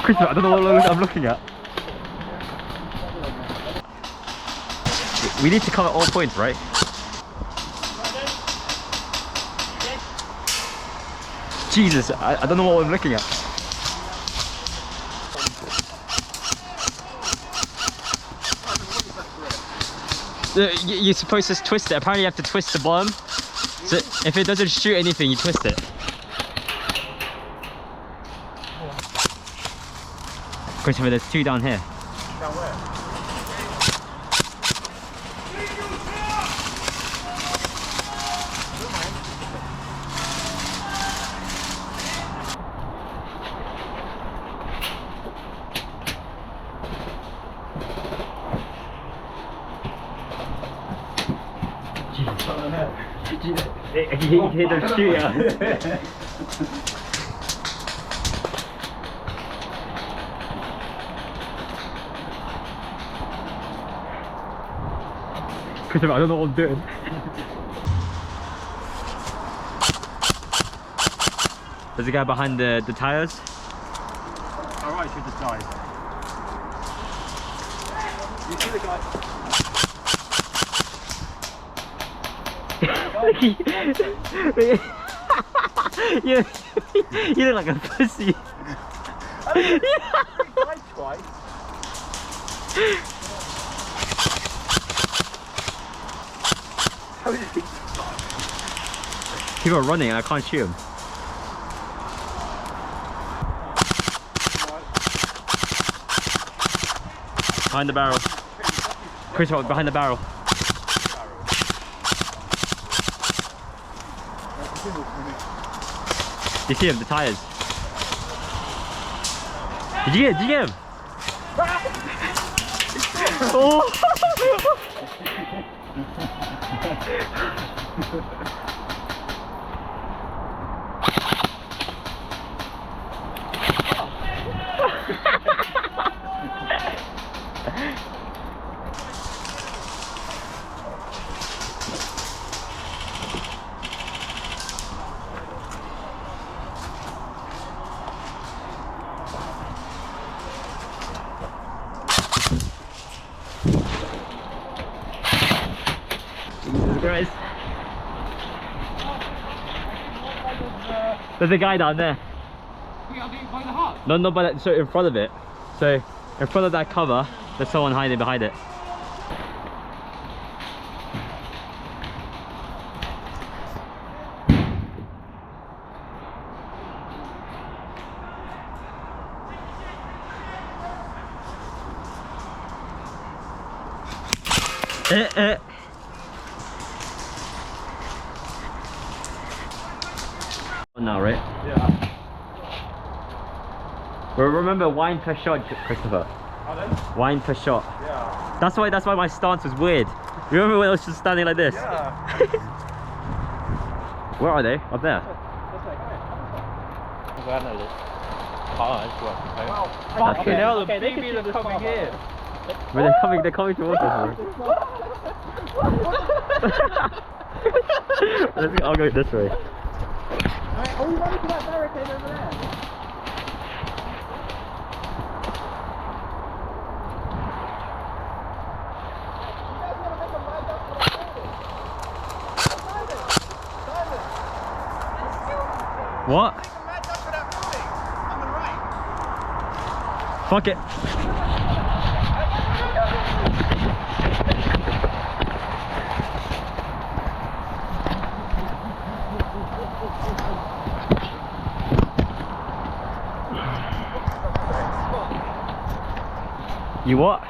Christopher, I don't know what I'm looking at. We need to cover all points, right? Jesus, I don't know what I'm looking at. You're supposed to twist it. Apparently you have to twist the bottom. So if it doesn't shoot anything, you twist it. Christopher, there's 2 down here. Down where? You hit them shoot. Christopher, I don't know what I'm doing. There's a guy behind the tires. Alright, should just die. You see the guy? you look like a pussy. I died twice. How did he die? People are running and I can't shoot him. Behind the barrel. Christopher, behind the barrel. You see him, the tires. Did you get him? Oh! Jesus Christ. There's a guy down there. By the hut? No, but so in front of it. So in front of that cover, there's someone hiding behind it. Now, right? Yeah. Well, remember, wine per shot, Christopher. Pardon? Wine per shot. Yeah. That's why my stance was weird. Remember when I was just standing like this? Yeah. Where are they? Up there. Wow. Fucking hell, the babies are coming here. But they're coming towards us. I'll go this way. Alright, are we running to that barricade over there? What? Fuck it. You what?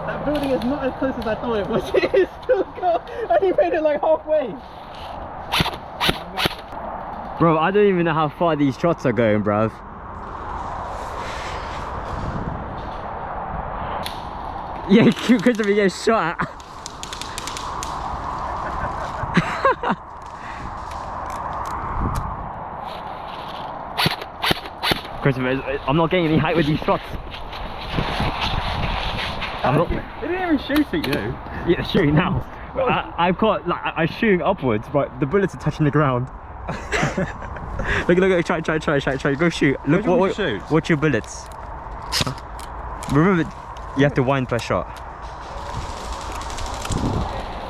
That building is not as close as I thought it was. It is still got. I only made it like halfway. Bro, I don't even know how far these shots are going, bruv. Yeah, Christopher gets shot at. Christopher, I'm not getting any height with these shots. I'm not. They didn't even shoot at you. Yeah, they're shooting now. I've got like I'm shooting upwards, but the bullets are touching the ground. look, try, go shoot. Look, what shoot? What's your bullets? Remember, you have to wind per shot.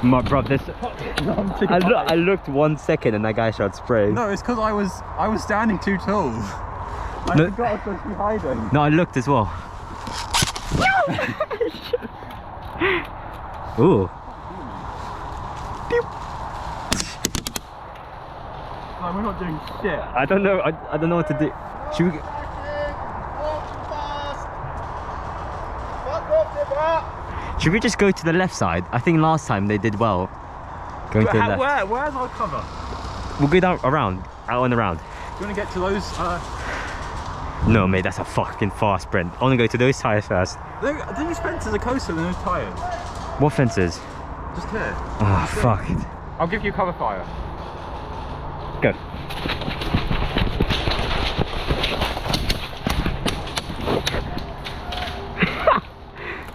My bro, this. I looked 1 second and that guy started spraying. No, it's because I was standing too tall. I forgot I was supposed to be hiding. No, I looked as well. Ooh. No, we're not doing shit. I don't know. I don't know what to do. Should we? Should we just go to the left side? I think last time they did well. Going to the left. Where's our cover? We'll go down around, out and around. Do you want to get to those? No, mate, that's a fucking fast sprint. I want to go to those tires first. These fences are closer than those tyres. What fences? Just here. Oh, fuck. I'll give you cover fire. Go.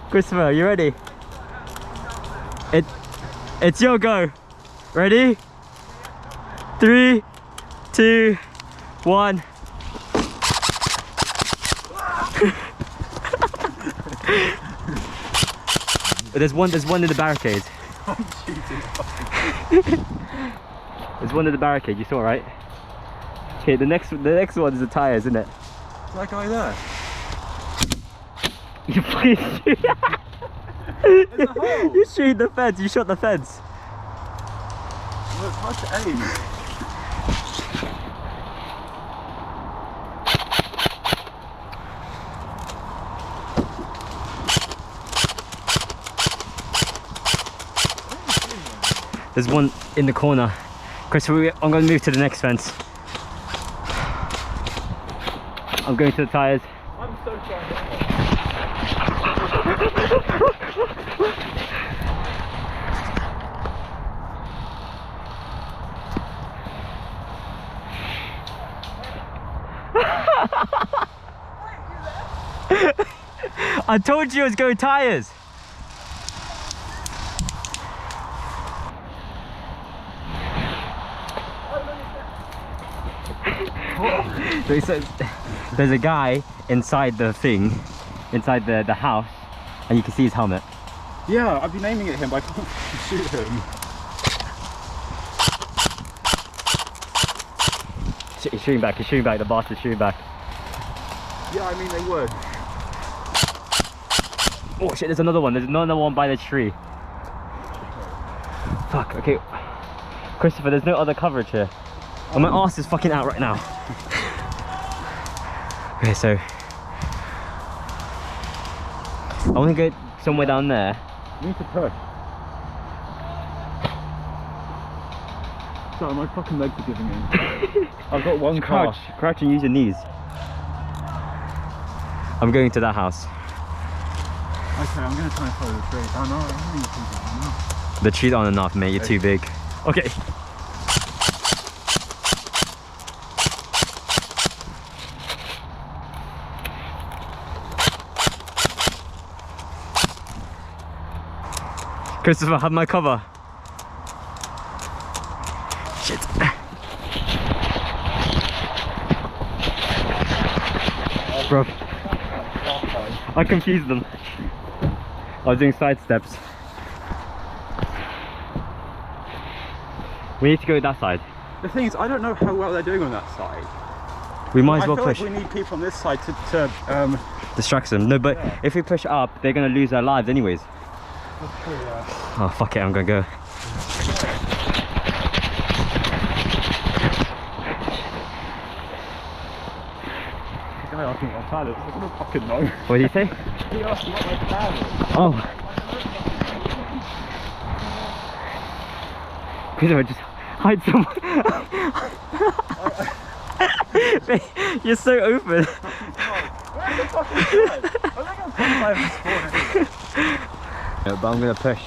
Christopher, are you ready? It's your go. Ready? 3, 2, 1. There's one in the barricade. I'm shooting. There's one in the barricade, you saw, right? Okay, the next one is the tires, isn't it? Is that guy there? You fucking shoot. There's a hole. You shoot the fence, you shot the fence. Well, it's hard to aim. There's one in the corner. Christopher, I'm going to move to the next fence. I'm going to the tires. I'm so sorry. I told you I was going tires. So there's a guy inside the thing, inside the house, and you can see his helmet. Yeah, I've been aiming at him, but I can't shoot him. He's shooting back, the bastard's shooting back. Yeah, I mean they would. Oh shit, there's another one by the tree. Fuck, okay. Christopher, there's no other coverage here. Oh, my arse is fucking out right now. Okay, so I want to go somewhere down there. You need to push. Sorry, my fucking legs are giving in. I've got one Crouch and use your knees. I'm going to that house. Okay, I'm gonna try and follow the tree. Oh no, I don't think you can do that. The trees aren't enough, mate. You're too big. Okay. Christopher, have my cover. Shit. Bro, I confused them. I was doing side steps. We need to go that side. The thing is, I don't know how well they're doing on that side. We might as well push. I feel like we need people on this side to distract them. No, but yeah. If we push up, they're gonna lose their lives anyways. That's true, yeah. Oh fuck it, I'm gonna go. The guy asked me what my plan is. I don't fucking know. What did he say? He asked me what my plan is. Oh. Christopher, just hide somewhere. You're so open. Where's the fucking plan? I think I'm sometimes spawning. Yeah, but I'm gonna push.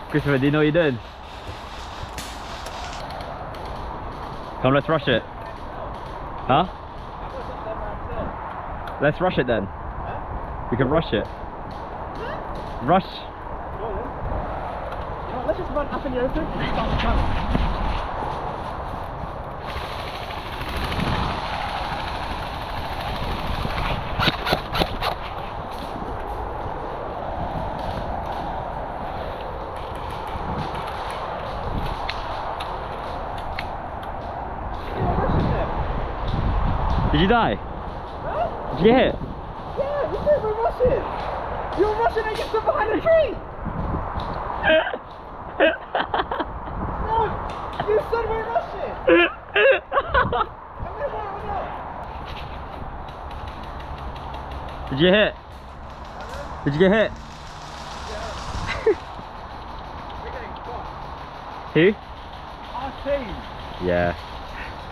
Christopher, do you know what you're doing? Come, let's rush it. Huh? Let's rush it then. We can rush it. Rush. Let's just run up in the open and start the tunnel. Did you die? Huh? Did you get hit? Yeah, you said we're rushing. You're rushing and get stuck behind a tree. No, you said we're rushing. And then why we're not? Did you hit? Did you get hit? We're getting caught. Who? Our team. Yeah.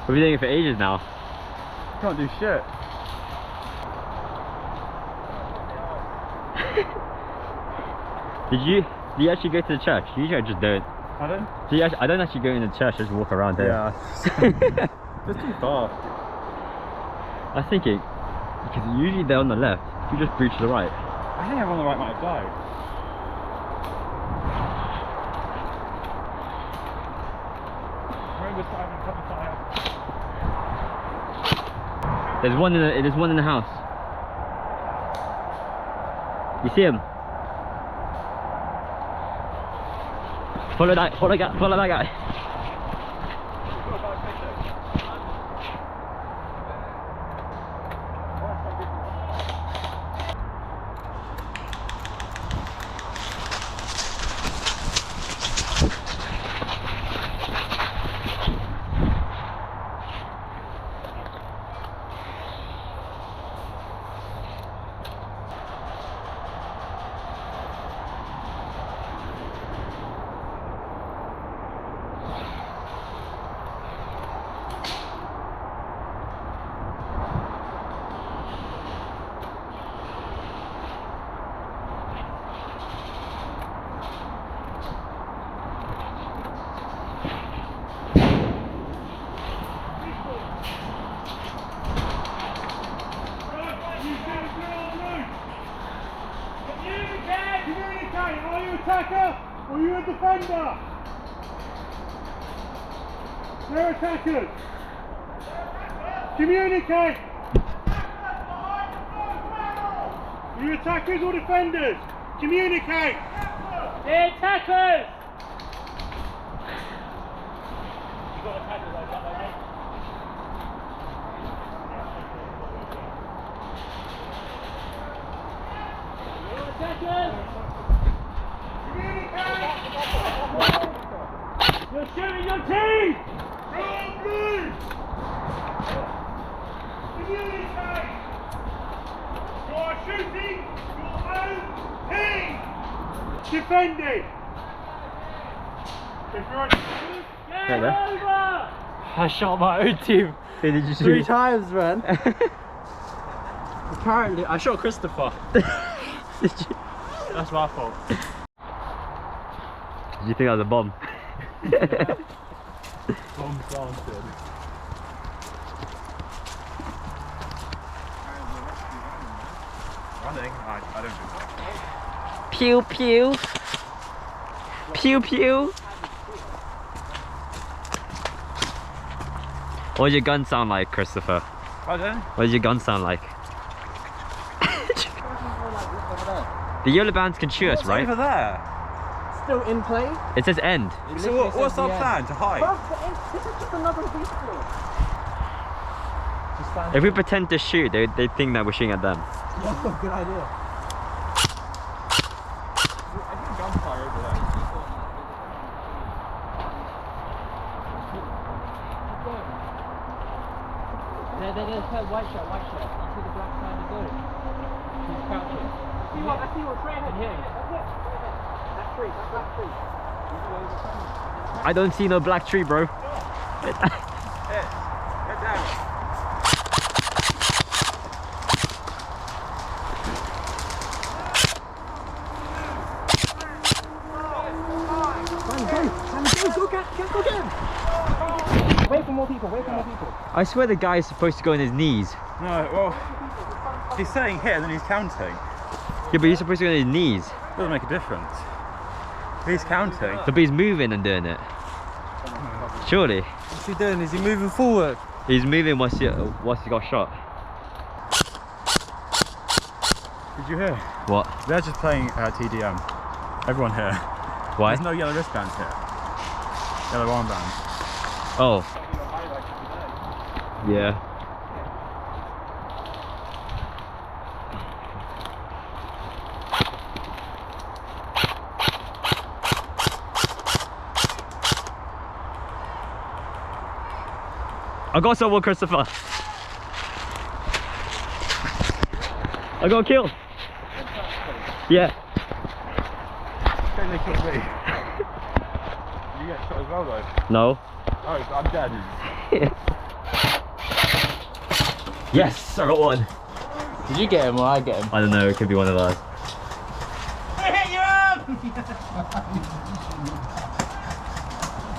We've been doing it for ages now. Can't do shit. Did you actually go to the church? Usually I just don't. Pardon? I don't actually go in the church, I just walk around there. Yeah. It's too far. I was thinking, because usually they're on the left, you just breach to the right. I think I'm on the right might have died. Remember Simon, cover fire. There's one in the house. You see him? Follow that guy. Are you attacker or are you a defender? They're attackers. Communicate. Are you attackers or defenders? Communicate. They're attackers! You got attackers like that, mate. Attackers! You're shooting your team! Communicate! You're shooting your own team! Defending! If you're on Get over! I shot my own team Who did you shoot? 3 times, man. Apparently, I shot Christopher. Did you? That's my fault. Did you think that was a bomb? Bomb planted. Running? I don't do that. Pew pew. Pew pew. What does your gun sound like, Christopher? Pardon? What does your gun sound like? The yellow bands can shoot us, right? Over there. Still in play? It says end. So what's our plan? To hide? This is just another vehicle. If we pretend to shoot, they think that we're shooting at them. That's a good idea. I think gunfire over there. There's her white shirt. You see the black side of the building? She's crouching. I see what's right here. That tree, that black tree. I don't see no black tree, bro. Get down. more people. Wait for more people. I swear the guy is supposed to go on his knees. No, well, he's saying hit and then he's counting. Yeah, but he's supposed to go on his knees. Doesn't make a difference. He's counting. But he's moving and doing it. Surely. What's he doing? Is he moving forward? He's moving once he got shot. Did you hear? What? They're just playing TDM. Everyone here. Why? There's no yellow wristbands here. Yellow armbands. Oh. Yeah. I got someone, Christopher. I got killed. Yeah. Don't they kill me? You get shot as well though? No. Oh, I'm dead. Yes, I got one. Did you get him or I get him? I don't know, it could be one of ours. They hit your arm!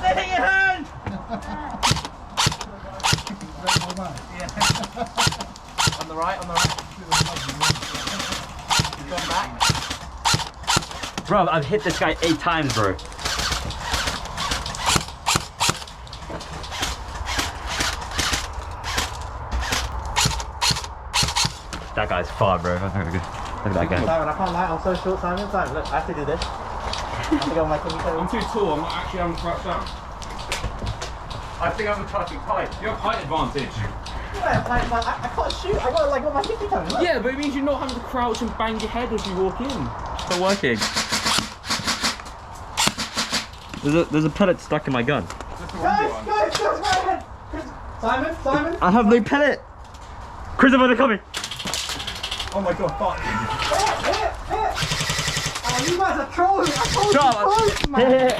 They hit your hand! On the right, on the right. He's gone back. Bro, I've hit this guy 8 times, bro. That guy's far, bro. Look at that guy. Simon, I can't lie, I'm so short, Simon. Simon, look, I have to do this. I have to go on my tippy toes. I'm too tall, I'm not actually having to crouch down. I think I'm touching height. You have height advantage. Yeah, I can't shoot, I got like on my tippy toes. Look. Yeah, but it means you're not having to crouch and bang your head as you walk in. It's not working. There's a pellet stuck in my gun. Guys, right ahead. Simon. I have no pellet. Christopher, they're coming. Oh my god, fuck. Hit. Oh, you guys are trolling. I told you close, man. Hit.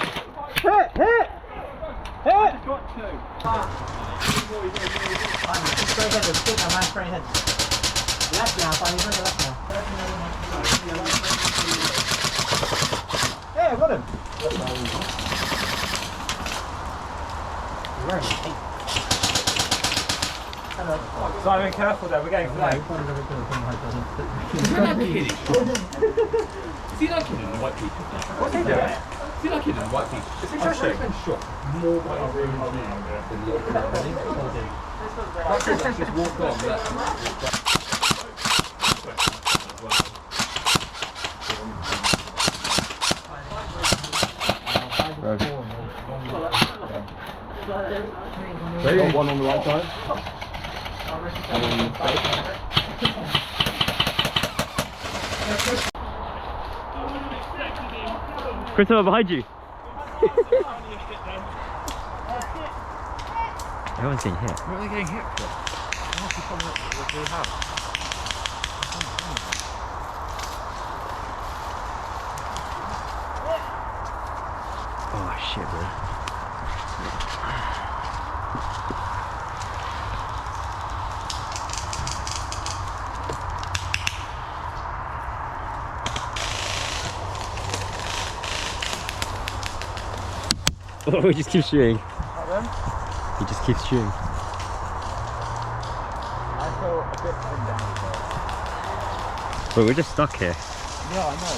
Hit. Got to. Simon, just straight ahead. There's a stick now, man. Straight ahead. Left now, Simon. He's on your left now. Hey, I got him. Simon, careful there, we're getting flagged. Is he like it in the white people? What's he doing? Is he like it in the white people? Is he touching? More by our room than the just walked on. Got one on the right side. Christopher, behind you. Everyone's getting hit. What are they getting hit for? What do they have? Oh shit, bro. Oh, he just keeps shooting. He just keeps shooting. I feel a bit pinned down here. But we're just stuck here. Yeah, I know.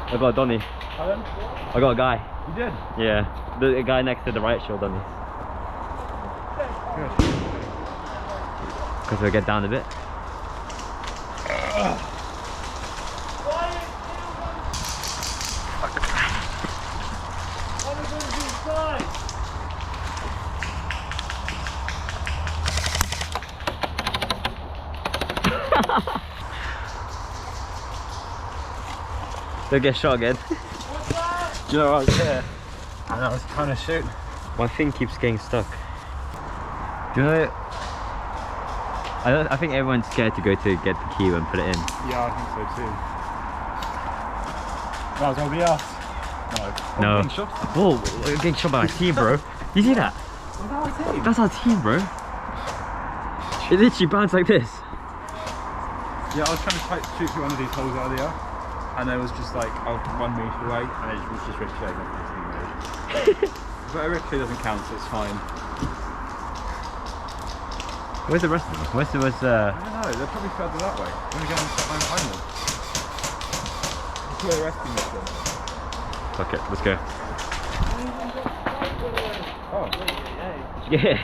I got a Donny. Pardon? I got a guy. You did? Yeah. The guy next to the right shoulder Donny. Good. Because we'll get down a bit. Don't get shot again. Do you know I was here? And I was trying to shoot. My thing keeps getting stuck. Do you know? I think everyone's scared to go to get the key and put it in. Yeah, I think so too. That was gonna be us. No. No. Being shot. Whoa, we're getting shot by our team, bro. You see that? Was that our team? That's our team, bro. It literally bounced like this. Yeah, I was trying to shoot through one of these holes earlier. and there was just like 1 metre away, and it was just ricocheted off this thing. But a ricochet doesn't count, so it's fine. Where's the rest of them? Where's I don't know, they're probably further that way. I'm gonna go and find them. Let's see where the rest of them is. Fuck it, let's go. Oh, Yeah.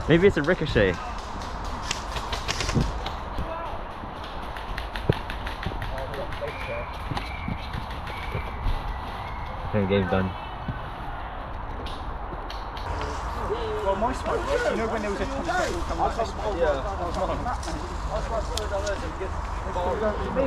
Maybe it's a ricochet. I think the game's done. well, my smoke, right? You know when there was a ton of people coming like this way? Yeah.